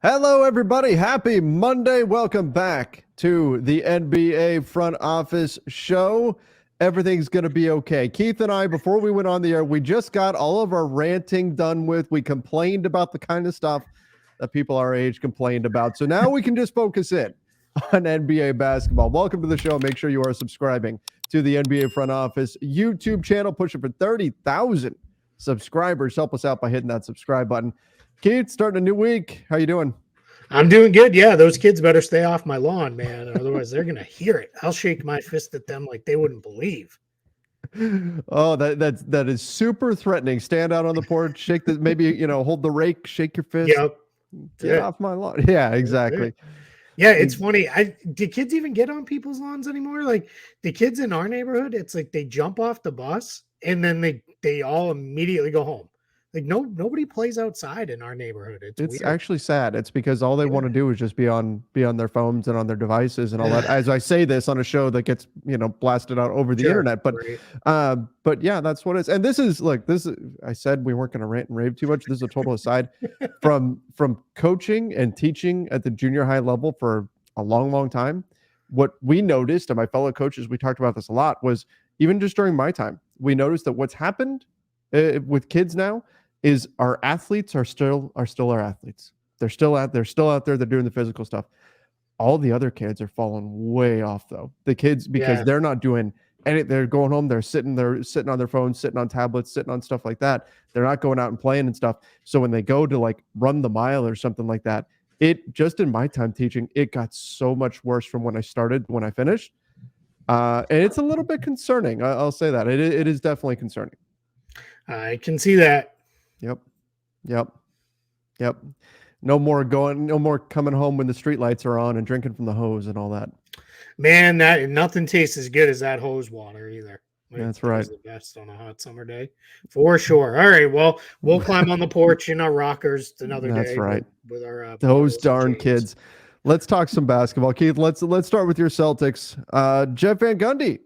Hello, everybody. Happy Monday. Welcome back to the NBA Front Office Show. Everything's going to be okay. Keith and I, before we went on the air, we just got all of our ranting done with. We complained about the kind of stuff that people our age complained about. So now we can just focus in on NBA basketball. Welcome to the show. Make sure you are subscribing to the NBA Front Office YouTube channel, pushing for 30,000 subscribers. Help us out by hitting that subscribe button. Keith, starting a new week. How you doing? I'm doing good. Yeah, those kids better stay off my lawn, man. Otherwise, they're gonna hear it. I'll shake my fist at them like they wouldn't believe. Oh, that is super threatening. Stand out on the porch, shake the maybe hold the rake, shake your fist. Yep. Get off my lawn. Yeah, exactly. Yeah, it's funny. Do kids even get on people's lawns anymore? Like the kids in our neighborhood, it's like they jump off the bus and then they all immediately go home. Like nobody plays outside in our neighborhood. It's It's weird. actually sad. It's because all they want to do is just be on their phones and on their devices and all that. As I say this on a show that gets blasted out over the Sure, internet, right. but yeah, that's what it is. And this is like this. I said we weren't going to rant and rave too much. This is a total aside from coaching and teaching at the junior high level for a long time. What we noticed, and my fellow coaches, we talked about this a lot, was even just during my time, we noticed that what's happened with kids now is our athletes are still our athletes. They're still out there. They're doing the physical stuff. All the other kids are falling way off though. The kids, because Yeah. they're not doing any, they're going home, they're sitting on their phones, sitting on tablets, sitting on stuff like that. They're not going out and playing and stuff. So when they go to like run the mile or something like that, it just in my time teaching, it got so much worse from when I started, when I finished. And it's a little bit concerning. I'll say that. It is definitely concerning. I can see that. Yep. Yep. Yep. No more coming home when the street lights are on and drinking from the hose and all that. Man, that nothing tastes as good as that hose water either. That's That right. was the best on a hot summer day, for sure. All right, well, we'll climb on the porch in our rockers another That's day right. with our Those bottles of darn James. kids. Let's talk some basketball. Keith, let's start with your Celtics. Jeff Van Gundy.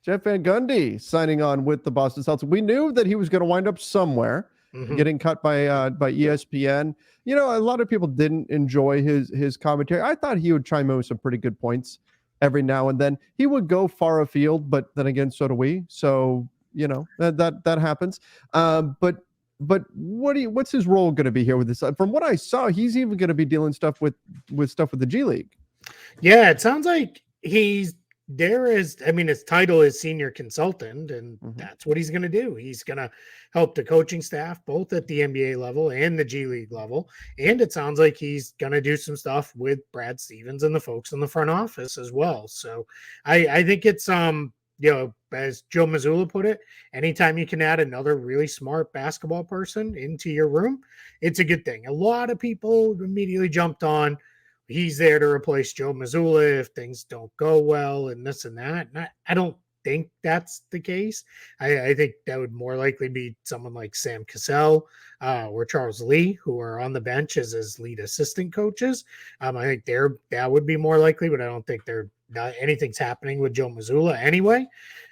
Jeff Van Gundy signing on with the Boston Celtics. We knew that he was going to wind up somewhere, getting cut by ESPN. You know, a lot of people didn't enjoy his commentary. I thought he would chime in with some pretty good points every now and then. He would go far afield, but then again, so do we. So that happens. But what's his role going to be here with this? From what I saw, he's even going to be dealing stuff with the G League. Yeah, it sounds like he's there is. I mean, his title is senior consultant, and that's what he's going to do. He's going to help the coaching staff both at the NBA level and the G League level. And it sounds like he's going to do some stuff with Brad Stevens and the folks in the front office as well. So I think it's as Joe Mazzulla put it, anytime you can add another really smart basketball person into your room, it's a good thing. A lot of people immediately jumped on he's there to replace Joe Mazzulla if things don't go well and this and that. And I don't think that's the case. I think that would more likely be someone like Sam Cassell or Charles Lee, who are on the bench as his lead assistant coaches. I think that would be more likely, but I don't think anything's happening with Joe Mazzulla anyway.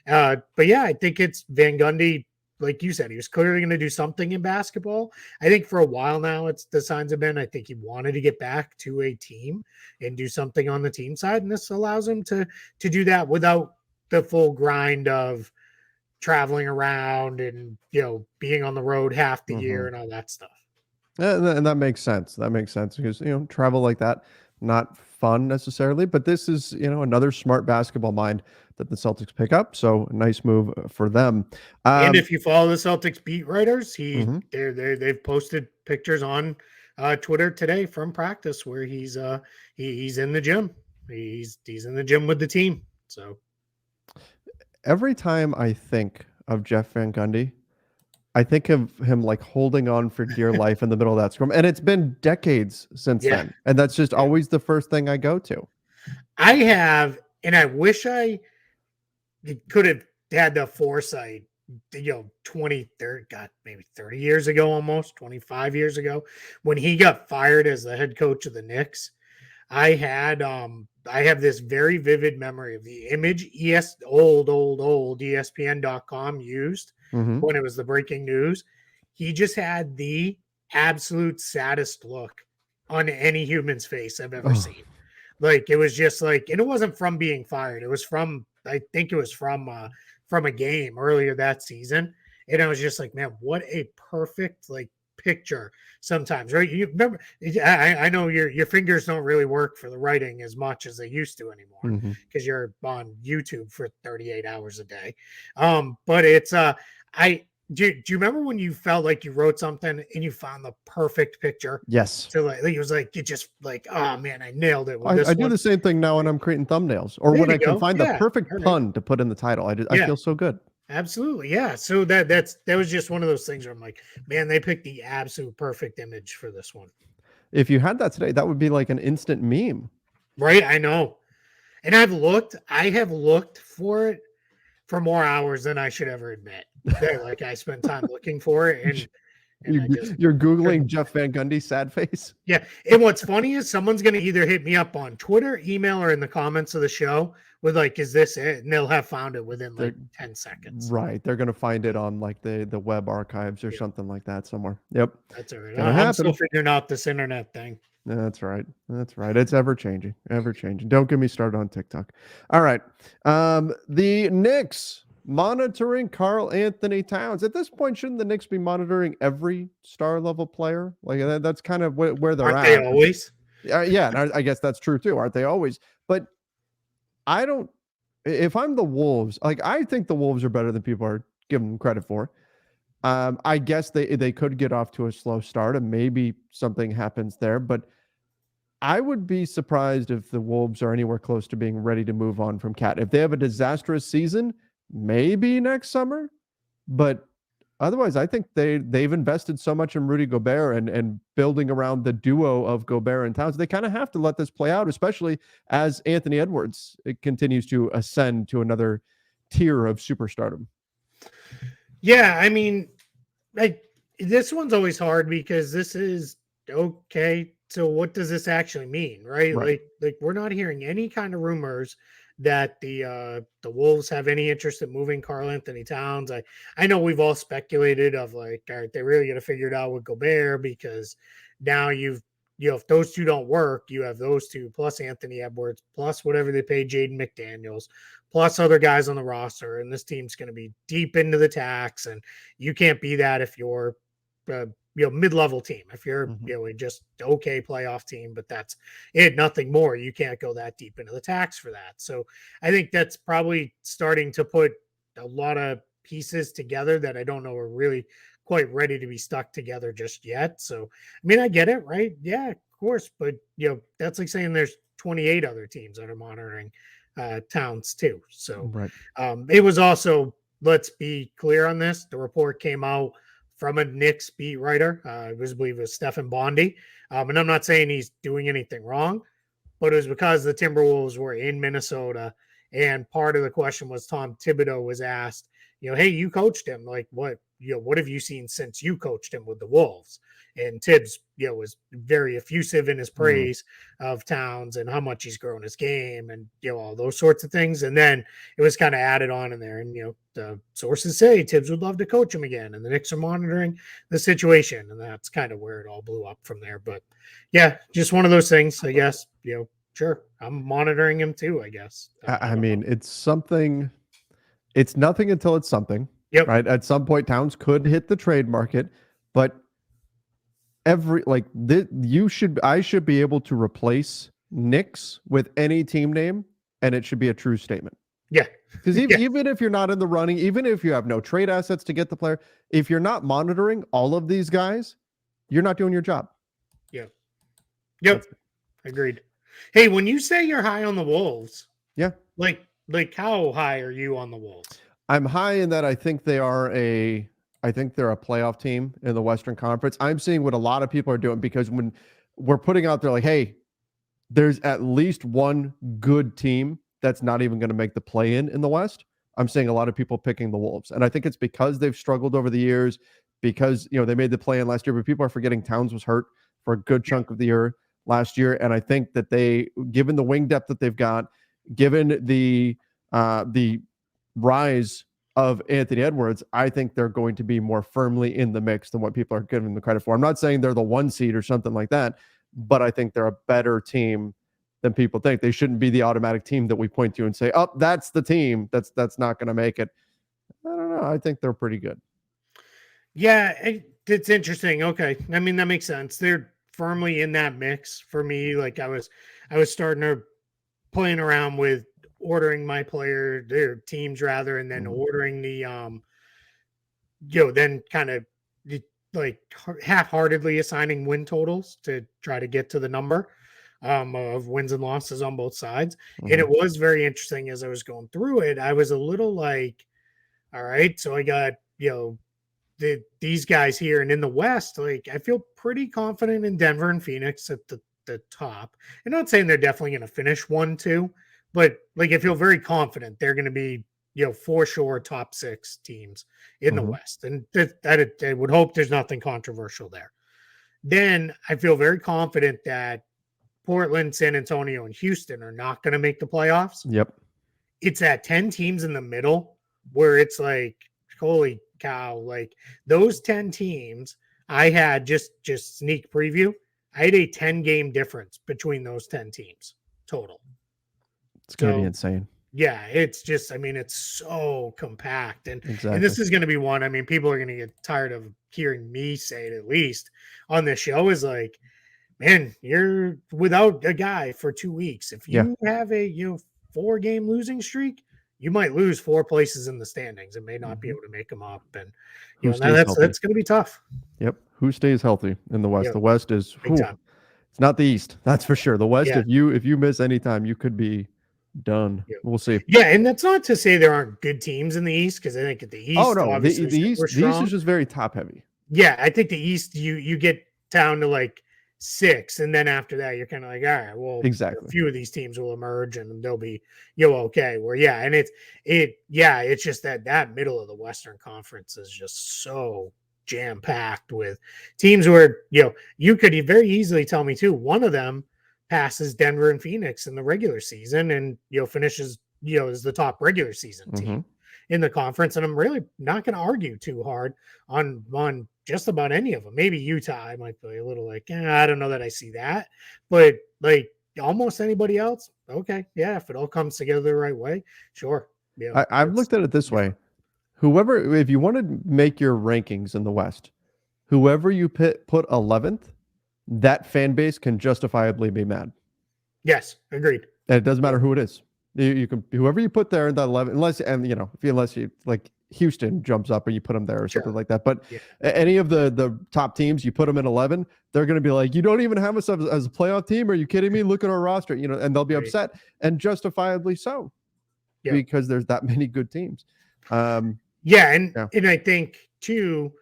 But yeah, I think it's Van Gundy. Like you said, he was clearly going to do something in basketball. I think for a while now, it's the signs have been. I think he wanted to get back to a team and do something on the team side, and this allows him to do that without the full grind of traveling around and being on the road half the year and all that stuff. And that makes sense. That makes sense because travel like that, not fun necessarily, but this is another smart basketball mind that the Celtics pick up. So a nice move for them. And if you follow the Celtics beat writers, they've posted pictures on Twitter today from practice where he's in the gym. He's in the gym with the team. So every time I think of Jeff Van Gundy, I think of him like holding on for dear life in the middle of that scrum. And it's been decades since then. And that's just always the first thing I go to. I have, and I wish I could have had the foresight, 20, 30, God, maybe 30 years ago, almost 25 years ago, when he got fired as the head coach of the Knicks. I have this very vivid memory of the image old ESPN.com used when it was the breaking news. He just had the absolute saddest look on any human's face I've ever Oh, seen. Like, it was just like, and it wasn't from being fired. It was from, I think it was from a game earlier that season. And I was just like, man, what a perfect like picture sometimes, right? You remember, I know your fingers don't really work for the writing as much as they used to anymore mhm. because you're on YouTube for 38 hours a day. But it's I do you remember when you felt like you wrote something and you found the perfect picture? Yes. So like it was like it just like, oh man, I nailed it with I this do one. the same thing now when I'm creating thumbnails or There when you I can go. find the Yeah. perfect All right. pun to put in the title. I Yeah. feel so good. Absolutely. Yeah. So that was just one of those things where I'm like, man, they picked the absolute perfect image for this one. If you had that today, that would be like an instant meme. Right. I know. And I have looked for it for more hours than I should ever admit. That like I spent time looking for it and I just You're Googling couldn't. Jeff Van Gundy sad face. Yeah. And what's funny is someone's going to either hit me up on Twitter, email, or in the comments of the show with like, is this it? And they'll have found it within like They're 10 seconds. right. They're gonna find it on like the web archives or Yeah, something like that somewhere. Yep. that's all right. Gonna I'm still happen. figuring out this internet thing. That's right. That's right. It's ever changing. Ever changing. Don't get me started on TikTok. All right. The Knicks monitoring Karl-Anthony Towns. At this point, shouldn't the Knicks be monitoring every star level player? Like that's kind of where they're Aren't they at. always? Yeah, and I guess that's true too, aren't they always? But I don't. If I'm the Wolves, like I think the Wolves are better than people are giving them credit for. I guess they could get off to a slow start and maybe something happens there, but I would be surprised if the Wolves are anywhere close to being ready to move on from Cat. If they have a disastrous season, maybe next summer, but otherwise, I think they've invested so much in Rudy Gobert and building around the duo of Gobert and Towns. They kind of have to let this play out, especially as Anthony Edwards continues to ascend to another tier of superstardom. Yeah, I mean, like this one's always hard because this is okay. So what does this actually mean, right? Right. Like we're not hearing any kind of rumors that the Wolves have any interest in moving Karl-Anthony Towns. I know we've all speculated of like, all right, they're really gonna figure it out with Gobert because now if those two don't work, you have those two plus Anthony Edwards plus whatever they pay Jaden McDaniels plus other guys on the roster, and this team's going to be deep into the tax, and you can't be that if you're mid-level team. If you're just okay playoff team, but that's it, nothing more. You can't go that deep into the tax for that. So I think that's probably starting to put a lot of pieces together that I don't know are really quite ready to be stuck together just yet. So I mean, I get it, right? Yeah, of course, but that's like saying there's 28 other teams that are monitoring Towns too. So Right. it was also, let's be clear on this, the report came out from a Knicks beat writer. I believe it was Stephen Bondi. And I'm not saying he's doing anything wrong, but it was because the Timberwolves were in Minnesota. And part of the question was Tom Thibodeau was asked, hey, you coached him. Like, what have you seen since you coached him with the Wolves? And Tibbs, was very effusive in his praise of Towns and how much he's grown his game and, all those sorts of things. And then it was kind of added on in there. And, the sources say Tibbs would love to coach him again. And the Knicks are monitoring the situation. And that's kind of where it all blew up from there. But yeah, just one of those things, I guess, sure. I'm monitoring him too, I guess. I mean, it's something. It's nothing until it's something. Yep. Right. At some point, Towns could hit the trade market, but I should be able to replace Knicks with any team name, and it should be a true statement. Yeah. Because even if you're not in the running, even if you have no trade assets to get the player, if you're not monitoring all of these guys, you're not doing your job. Yeah. Yep. Agreed. Hey, when you say you're high on the Wolves, yeah, like how high are you on the Wolves? I'm high in that I think they're a playoff team in the Western Conference. I'm seeing what a lot of people are doing because when we're putting out there like, hey, there's at least one good team that's not even going to make the play-in in the West. I'm seeing a lot of people picking the Wolves. And I think it's because they've struggled over the years, because, they made the play-in last year, but people are forgetting Towns was hurt for a good chunk of the year last year. And I think that given the wing depth that they've got, given the rise of Anthony Edwards, I think they're going to be more firmly in the mix than what people are giving them credit for. I'm not saying they're the one seed or something like that, but I think they're a better team than people think. They shouldn't be the automatic team that we point to and say, "Oh, that's the team that's not going to make it." I don't know. I think they're pretty good. Yeah, it's interesting. Okay, I mean that makes sense. They're firmly in that mix for me. Like I was starting to playing around with ordering their teams rather, and then ordering the then kind of like half-heartedly assigning win totals to try to get to the number of wins and losses on both sides. And it was very interesting as I was going through it. I was a little like, all right, so I got these guys here, and in the West, like I feel pretty confident in Denver and Phoenix at the top. I'm not saying they're definitely going to finish 1-2, but like I feel very confident they're going to be for sure top 6 teams in the West, and that I would hope there's nothing controversial there. Then I feel very confident that Portland, San Antonio, and Houston are not going to make the playoffs. Yep. It's at 10 teams in the middle where it's like, holy cow, like those 10 teams I had just sneak preview. I had a 10-game difference between those 10 teams total. It's going to be insane. Yeah, it's just, I mean, it's so compact. And this is going to be one, I mean, people are going to get tired of hearing me say it, at least on this show, is like, man, you're without a guy for 2 weeks. If you have a 4-game losing streak, you might lose 4 places in the standings and may not be able to make them up. And that's going to be tough. Yep. Who stays healthy in the West? Yep. The West is it's not the East. That's for sure. The West, if you miss any time, you could be done. Yep. We'll see. Yeah, and that's not to say there aren't good teams in the East, because I think at the East, the East is just very top heavy. Yeah, I think the East you get down to like 6, and then after that you're kind of like, all right, well, exactly, a few of these teams will emerge and they'll be okay. Where and it's just that middle of the Western Conference is just so jam packed with teams where you could very easily tell me too, one of them passes Denver and Phoenix in the regular season and finishes as the top regular season team in the conference, and I'm really not going to argue too hard on just about any of them. Maybe Utah, I might be a little like, I don't know that I see that, but like almost anybody else, okay, yeah, if it all comes together the right way, sure. I've looked at it this way: whoever, if you want to make your rankings in the West, whoever you put 11th, that fan base can justifiably be mad. Yes, agreed. And it doesn't matter who it is. You can, whoever you put there in that 11, unless you like Houston jumps up and you put them there or something like that. But any of the top teams, you put them in 11, they're going to be like, you don't even have us as a playoff team. Are you kidding me? Look at our roster, and they'll be upset, and justifiably so, because there's that many good teams. And I think too,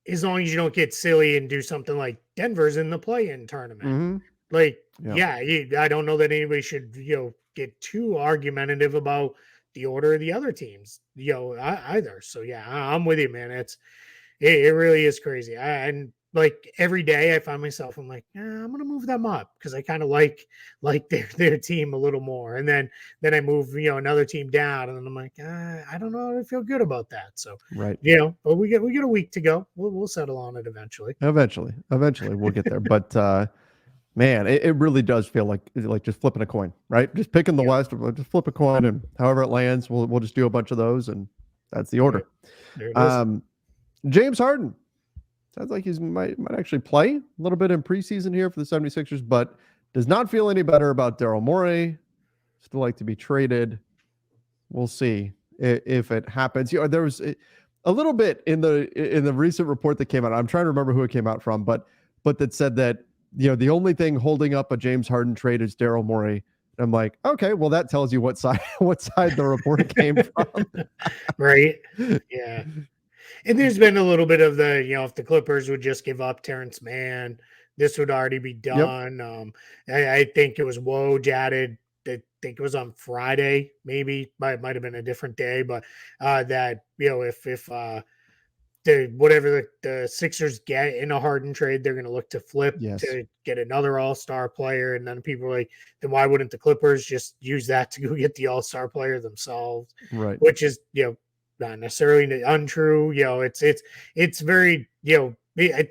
as long as you don't get silly and do something like Denver's in the play-in tournament, I don't know that anybody should, get too argumentative about the order of the other teams, either. So I'm with you, man. It really is crazy. And like every day I find myself, I'm like, I'm going to move them up because I kind of like their team a little more. And then I move, another team down, and then I'm like, I don't know. I feel good about that. So, but we get a week to go. We'll settle on it eventually. Eventually we'll get there. But, man, it really does feel like just flipping a coin, right? Just picking the West, just flip a coin, and however it lands, we'll just do a bunch of those, and that's the order. There it is. James Harden sounds like he might actually play a little bit in preseason here for the 76ers, but does not feel any better about Daryl Morey. Still like to be traded. We'll see if it happens. There was a little bit in the recent report that came out. I'm trying to remember who it came out from, but that said that the only thing holding up a James Harden trade is Daryl Morey. And I'm like, okay, well, that tells you what side the report came from. Right. Yeah. And there's been a little bit of the, if the Clippers would just give up Terrence Mann, this would already be done. I think it was Woj added, I think it was on Friday, maybe, might have been a different day, but that, if whatever the Sixers get in a Harden trade, they're going to look to flip to get another all-star player. And then people are like, then why wouldn't the Clippers just use that to go get the all-star player themselves? Right. Which is, not necessarily untrue. It's very, I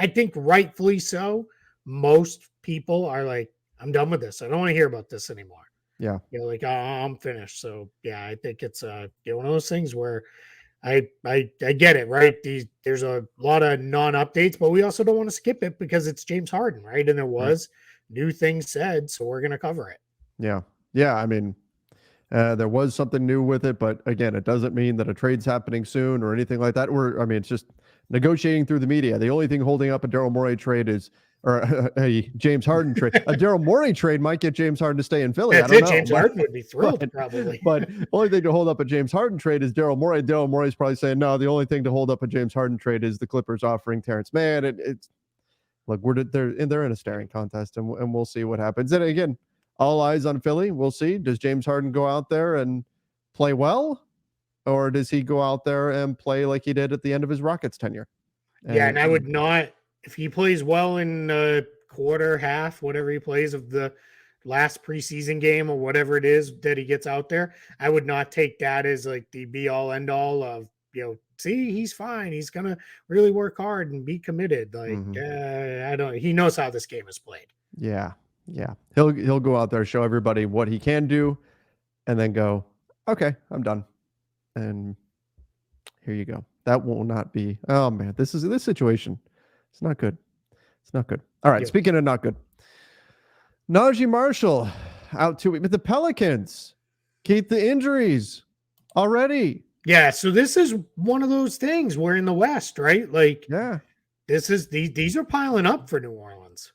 think rightfully so. most people are like, I'm done with this. I don't want to hear about this anymore. Yeah. Like, I'm finished. So yeah, I think it's one of those things where I get it, right? There's a lot of non-updates, but we also don't want to skip it because it's James Harden, right? And there was new things said, so we're gonna cover it. Yeah. Yeah. I mean, there was something new with it, but again, it doesn't mean that a trade's happening soon or anything like that. It's just negotiating through the media. The only thing holding up a Daryl Morey trade is, or a James Harden trade. A Daryl Morey trade might get James Harden to stay in Philly. That's I don't know. James Harden would be thrilled, probably. But only thing to hold up a James Harden trade is Daryl Morey. Daryl Morey's probably saying, no, the only thing to hold up a James Harden trade is the Clippers offering Terrence Mann. It's look, they're in a staring contest, and we'll see what happens. And again, all eyes on Philly. We'll see. Does James Harden go out there and play well, or does he go out there and play like he did at the end of his Rockets tenure? And I would not, if he plays well in quarter, half, whatever he plays of the last preseason game or whatever it is that he gets out there, I would not take that as like the be all end all of, see, he's fine. He's going to really work hard and be committed. Like, I don't, he knows how this game is played. Yeah. Yeah. He'll go out there, show everybody what he can do, and then go, okay, I'm done. And here you go. That will not be, oh man, this situation. It's not good. It's not good. All right. Speaking of not good, Najee Marshall out 2 weeks, but the Pelicans keep the injuries already. Yeah. So this is one of those things. We're in the West, right? Like, yeah, these are piling up for New Orleans.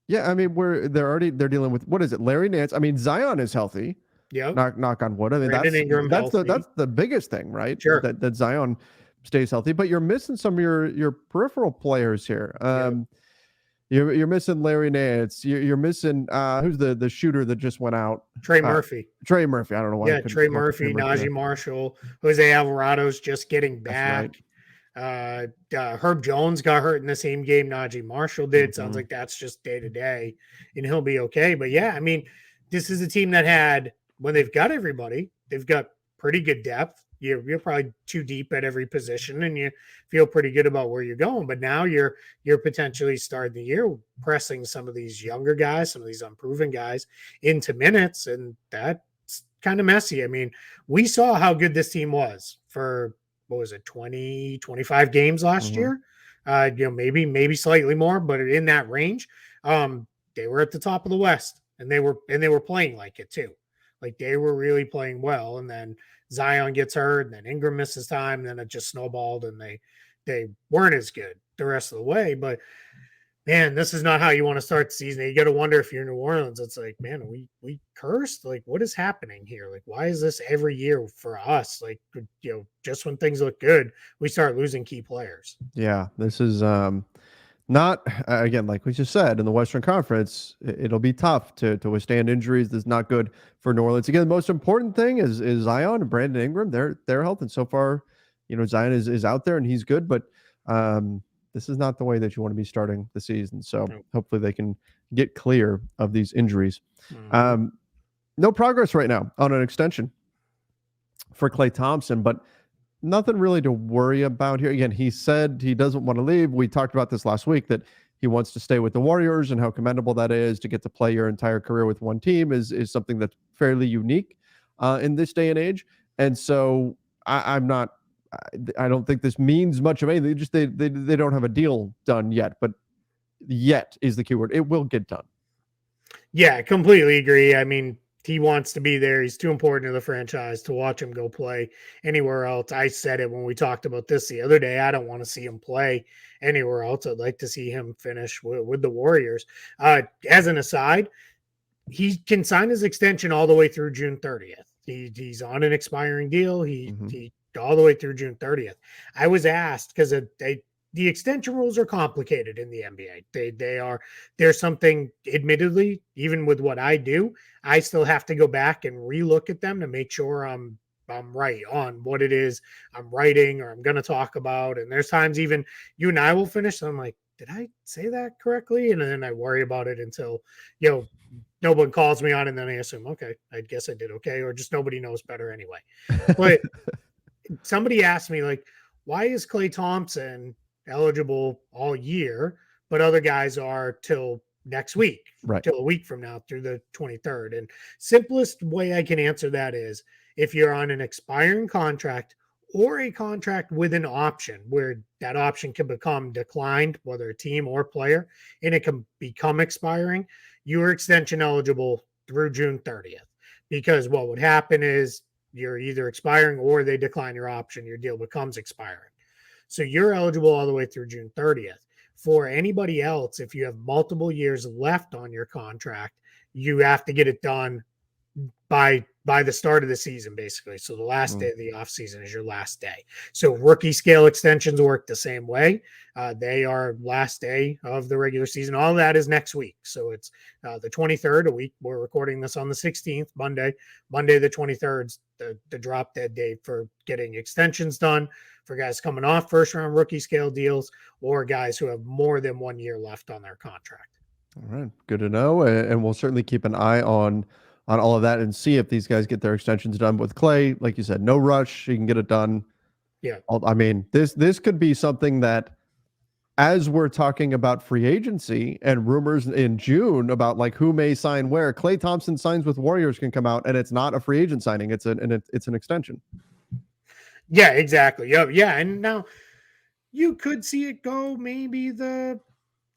Yeah. I mean, they're dealing with, what is it? Larry Nance. I mean, Zion is healthy. Yeah. Knock on wood. I mean, that's the biggest thing, right? Sure. That Zion stays healthy, but you're missing some of your peripheral players here. You're missing Larry Nance. You're missing who's the shooter that just went out? Trey Murphy. Trey Murphy. I don't know why. Yeah, Trey Murphy, Najee Marshall, Jose Alvarado's just getting back. Right. Herb Jones got hurt in the same game Najee Marshall did. Sounds like that's just day to day, and he'll be okay. But yeah, I mean, this is a team that had, when they've got everybody, they've got pretty good depth. You're probably too deep at every position, and you feel pretty good about where you're going. But now you're potentially starting the year pressing some of these younger guys, some of these unproven guys into minutes, and that's kind of messy. I mean, we saw how good this team was for, what was it, 20, 25 games last year? Maybe slightly more, but in that range. They were at the top of the West, and they were playing like it too. Like, they were really playing well, and then Zion gets hurt, and then Ingram misses time, and then it just snowballed, and they weren't as good the rest of the way. But man, this is not how you want to start the season. You got to wonder, if you're New Orleans, it's like, man, we cursed. Like, what is happening here? Like, why is this every year for us? Like, just when things look good, we start losing key players. Yeah, this is not, again, like we just said, in the Western Conference, it'll be tough to withstand injuries. That's not good for New Orleans. Again, the most important thing is Zion and Brandon Ingram, their health. And so far, Zion is out there and he's good, but this is not the way that you want to be starting the season. So hopefully they can get clear of these injuries. No progress right now on an extension for Klay Thompson, but nothing really to worry about here. Again, he said he doesn't want to leave. We talked about this last week, that he wants to stay with the Warriors, and how commendable that is. To get to play your entire career with one team is something that's fairly unique in this day and age. And so I don't think this means much of anything. They don't have a deal done yet, but yet is the key word. It will get done. Yeah, I completely agree. I mean, he wants to be there. He's too important to the franchise to watch him go play anywhere else. I said it when we talked about this the other day. I don't want to see him play anywhere else. I'd like to see him finish with the Warriors. As an aside, he can sign his extension all the way through June 30th. He's on an expiring deal. He all the way through June 30th. I was asked, because the extension rules are complicated in the NBA. There's something, admittedly, even with what I do, I still have to go back and relook at them to make sure I'm right on what it is I'm writing or I'm going to talk about. And there's times even you and I will finish, and I'm like, did I say that correctly? And then I worry about it until, no one calls me on it, and then I assume, okay, I guess I did okay, or just nobody knows better anyway. But somebody asked me, like, why is Klay Thompson eligible all year, but other guys are till next week, Right. till a week from now through the 23rd. And simplest way I can answer that is if you're on an expiring contract or a contract with an option where that option can become declined, whether a team or player, and it can become expiring, you are extension eligible through June 30th. Because what would happen is you're either expiring or they decline your option, your deal becomes expiring. So you're eligible all the way through June 30th. For anybody else, if you have multiple years left on your contract, you have to get it done by the start of the season, basically. So the last day of the offseason is your last day. So rookie scale extensions work the same way. They are last day of the regular season. All that is next week. So it's the 23rd, a week. We're recording this on the 16th, Monday the 23rd, the drop dead date for getting extensions done for guys coming off first round rookie scale deals or guys who have more than 1 year left on their contract. All right. Good to know. And we'll certainly keep an eye on all of that and see if these guys get their extensions done. With Klay, like you said, no rush. You can get it done. Yeah. I mean, this could be something that, as we're talking about free agency and rumors in June about like who may sign where, Klay Thompson signs with Warriors can come out and it's not a free agent signing. It's an extension. Yeah, exactly. Yeah. And now you could see it go maybe the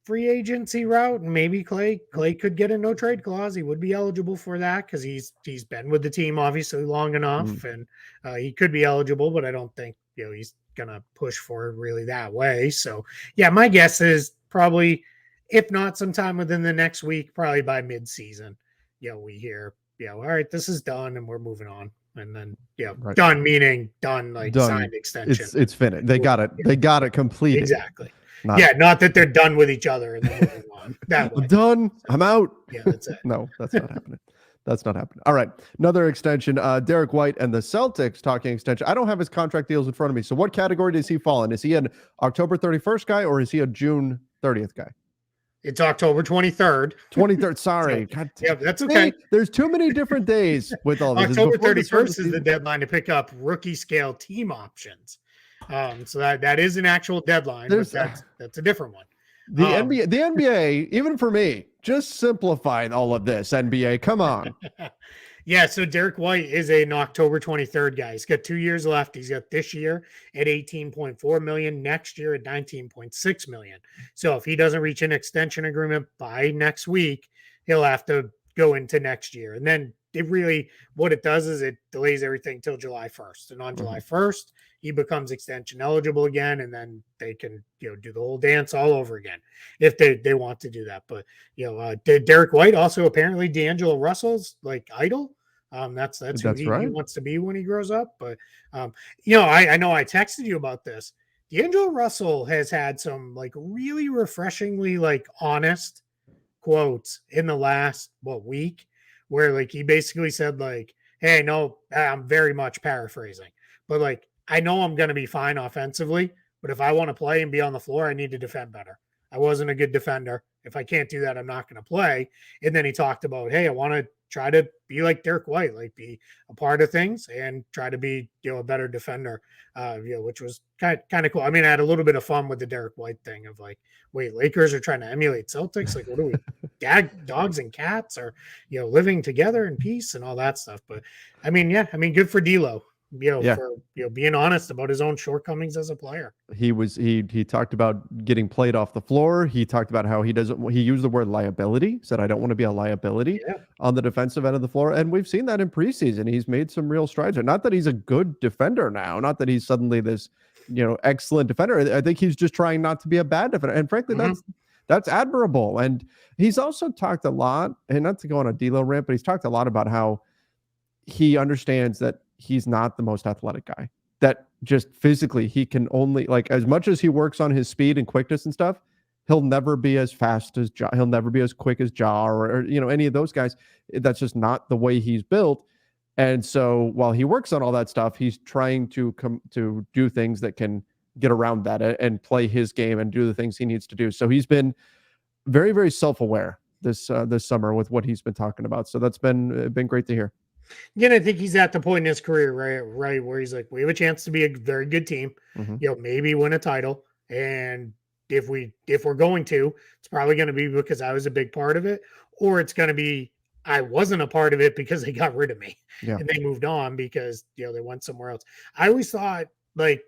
free agency route, and maybe Klay could get a no trade clause. He would be eligible for that because he's been with the team obviously long enough, and he could be eligible. But I don't think he's gonna push for it really that way. So yeah, my guess is probably, if not sometime within the next week, probably by mid-season, we hear all right, this is done and we're moving on. And then right. Done meaning done, like done. Signed extension. It's finished. They got it completed. Exactly. Not that they're done with each other and then moving on. That way. I'm done. I'm out. Yeah, that's it. No, that's not happening. That's not happening. All right. Another extension. Derek White and the Celtics talking extension. I don't have his contract deals in front of me. So what category does he fall in? Is he an October 31st guy or is he a June 30th guy? It's October 23rd. 23rd. Sorry. So, yeah, that's okay. Hey, there's too many different days with all this. October 31st is the deadline to pick up rookie scale team options. So that is an actual deadline, but that's a different one. The NBA, even for me, just simplified all of this. NBA, come on. Yeah, so Derek White is an October 23rd guy. He's got 2 years left. He's got this year at $18.4 million, next year at $19.6 million. So if he doesn't reach an extension agreement by next week, he'll have to go into next year. And then what it does is it delays everything till July 1st. And on July 1st, he becomes extension eligible again, and then they can do the whole dance all over again if they want to do that. But Derek White also apparently D'Angelo Russell's like idol. That's who he wants to be when he grows up. But I know I texted you about this. D'Angelo Russell has had some like really refreshingly like honest quotes in the last week, where like he basically said like, "Hey, no, I'm very much paraphrasing, but like, I know I'm going to be fine offensively, but if I want to play and be on the floor, I need to defend better. I wasn't a good defender. If I can't do that, I'm not going to play." And then he talked about, hey, I want to try to be like Derek White, like be a part of things and try to be, a better defender, which was kind of cool. I mean, I had a little bit of fun with the Derek White thing of like, wait, Lakers are trying to emulate Celtics. Like, what are we, dogs and cats are, living together in peace and all that stuff. But I mean, good for D'Lo. For being honest about his own shortcomings as a player. He talked about getting played off the floor. He talked about how he used the word liability, said, I don't want to be a liability on the defensive end of the floor. And we've seen that in preseason. He's made some real strides. Not that he's a good defender now, not that he's suddenly this, excellent defender. I think he's just trying not to be a bad defender. And frankly, that's admirable. And he's also talked a lot, and not to go on a D'Lo rant, but he's talked a lot about how he understands that he's not the most athletic guy, that just physically he can only, like, as much as he works on his speed and quickness and stuff, he'll never be as fast as Ja. He'll never be as quick as Ja or any of those guys. That's just not the way he's built. And so while he works on all that stuff, he's trying to do things that can get around that and play his game and do the things he needs to do. So he's been very, very self-aware this summer with what he's been talking about. So that's been great to hear. Again, I think he's at the point in his career, right, where he's like, we have a chance to be a very good team, maybe win a title, and if we're going to, it's probably going to be because I was a big part of it, or it's going to be I wasn't a part of it because they got rid of me and they moved on because they went somewhere else. I always thought like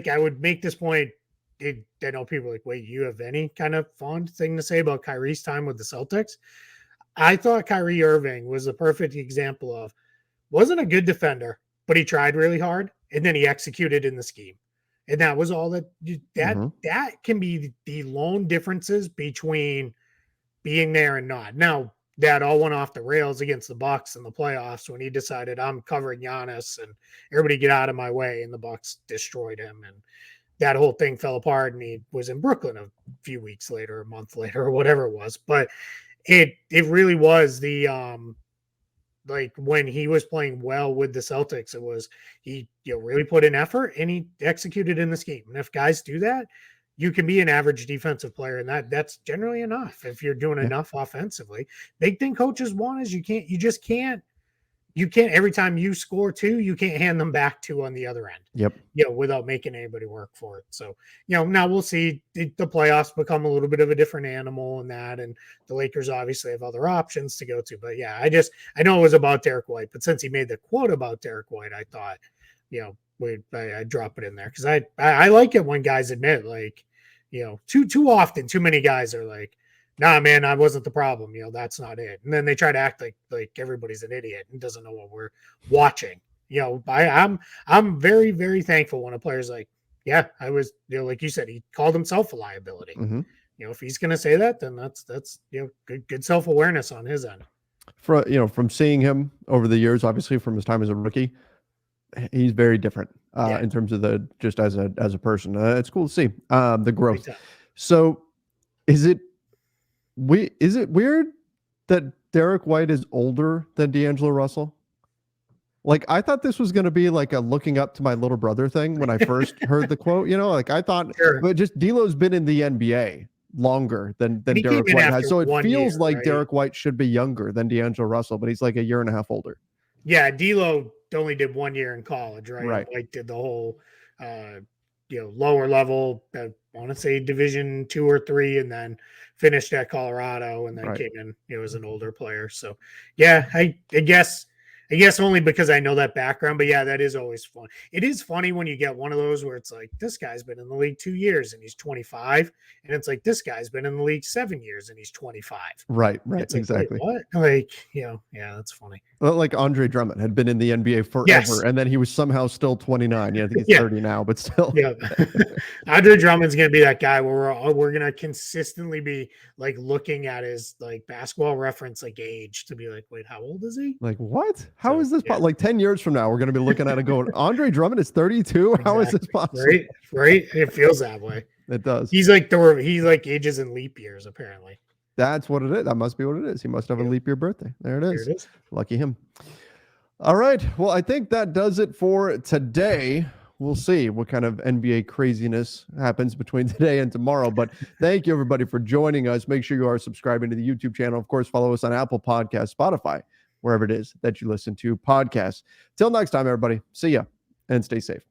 I would make this point. I know people are like, wait, you have any kind of fond thing to say about Kyrie's time with the Celtics? I thought Kyrie Irving was a perfect example of wasn't a good defender, but he tried really hard and then he executed in the scheme. And that was all that can be the lone differences between being there and not. Now, that all went off the rails against the Bucks in the playoffs when he decided I'm covering Giannis and everybody get out of my way, and the Bucks destroyed him, and that whole thing fell apart, and he was in Brooklyn a few weeks later, a month later, or whatever it was. But it really was the like when he was playing well with the Celtics, it was he really put in effort and he executed in the scheme. And if guys do that, you can be an average defensive player, and that's generally enough if you're doing enough offensively. Big thing coaches want is you can't every time you score 2, you can't hand them back 2 on the other end. Yep. Without making anybody work for it. So, now we'll see the playoffs become a little bit of a different animal in that, and the Lakers obviously have other options to go to. But yeah, I know it was about Derek White, but since he made the quote about Derek White, I thought, I'd drop it in there because I like it when guys admit, like, too often, too many guys are like, nah, man, I wasn't the problem. That's not it. And then they try to act like everybody's an idiot and doesn't know what we're watching. I'm very, very thankful when a player's like, yeah, I was, like you said, he called himself a liability. Mm-hmm. If he's going to say that, then that's good self-awareness on his end. From seeing him over the years, obviously from his time as a rookie, he's very different in terms of just as a person. It's cool to see the growth. So is it weird that Derek White is older than D'Angelo Russell? Like, I thought this was going to be like a looking up to my little brother thing when I first heard the quote, like I thought, but just D'Lo's been in the NBA longer than Derek White has. So it feels like Derek White should be younger than D'Angelo Russell, but he's like a year and a half older. Yeah. D'Lo only did 1 year in college, right? Right. White did the whole, lower level, I want to say Division 2 or 3, and then finished at Colorado, and then came in, as an older player. So yeah, I guess only because I know that background, but yeah, that is always fun. It is funny when you get one of those where it's like, this guy's been in the league 2 years and he's 25. And it's like, this guy's been in the league 7 years and he's 25. Right. It's Exactly. Like, what? Like, yeah, that's funny. Well, like Andre Drummond had been in the NBA forever, and then he was somehow still 29. I think he's 30 now, but still. Yeah. Andre Drummond's going to be that guy where we're going to consistently be like looking at his like basketball reference, like age, to be like, wait, how old is he? Like, what? How is this? Like 10 years from now, we're going to be looking at it going, Andre Drummond is 32. Exactly. How is this possible? Right. It feels that way. It does. He's like ages in leap years, apparently. That's what it is. That must be what it is. He must have a leap year birthday. There it is. Lucky him. All right. Well, I think that does it for today. We'll see what kind of NBA craziness happens between today and tomorrow. But thank you, everybody, for joining us. Make sure you are subscribing to the YouTube channel. Of course, follow us on Apple Podcasts, Spotify, wherever it is that you listen to podcasts. Till next time, everybody. See ya and stay safe.